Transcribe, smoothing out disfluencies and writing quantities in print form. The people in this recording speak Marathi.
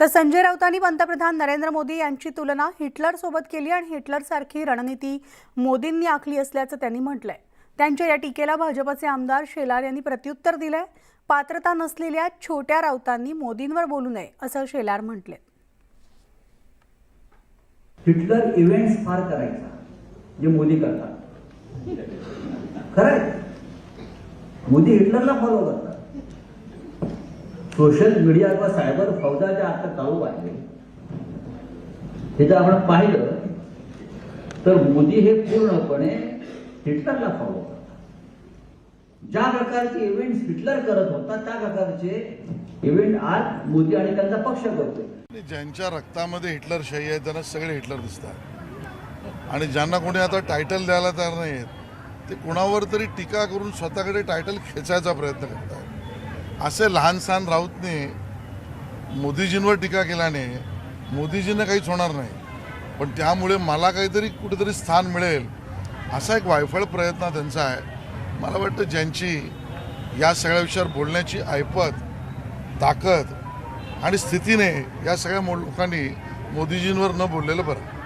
तर संजय राऊतांनी पंतप्रधान नरेंद्र मोदी यांची तुलना हिटलरसोबत केली आणि हिटलरसारखी रणनीती मोदींनी आखली असल्याचं त्यांनी म्हटलंय। त्यांच्या या टीकेला भाजपचे आमदार शेलार यांनी प्रत्युत्तर दिलंय। पात्रता नसलेल्या छोट्या राऊतांनी मोदींवर बोलू नये असं शेलार म्हटले। हिटलर इव्हेंट्स फार करायचा जे मोदी करतात। खरंय, मोदी हिटलरला फॉलो करतात। सोशल मीडिया किंवा सायबर फौजाच्या आता चालू आहे हे जर आपण पाहिलं तर मोदी हे पूर्णपणे हिटलरला फॉलो करतात। ज्या प्रकारचे इव्हेंट्स हिटलर करत होता त्या प्रकारचे इव्हेंट आज मोदी आणि त्यांचा पक्ष करतोय। ज्यांच्या रक्तामध्ये हिटलरशाही आहे त्यांना सगळे हिटलर दिसतात आणि ज्यांना कोणी आता टायटल द्यायला तयार नाहीत ते कुणावर तरी टीका करून स्वतःकडे टायटल खेचायचा प्रयत्न करतात। असे लहान सहान राऊतने मोदीजींवर टीका केल्याने मोदीजींना काहीच होणार नाही, पण त्यामुळे मला काहीतरी कुठेतरी स्थान मिळेल असा एक वायफळ प्रयत्न त्यांचा आहे। मला वाटतं ज्यांची या सगळ्या विषयावर बोलण्याची ऐपत, ताकद आणि स्थितीने या सगळ्या लोकांनी मोदीजींवर न बोललेलं बरं।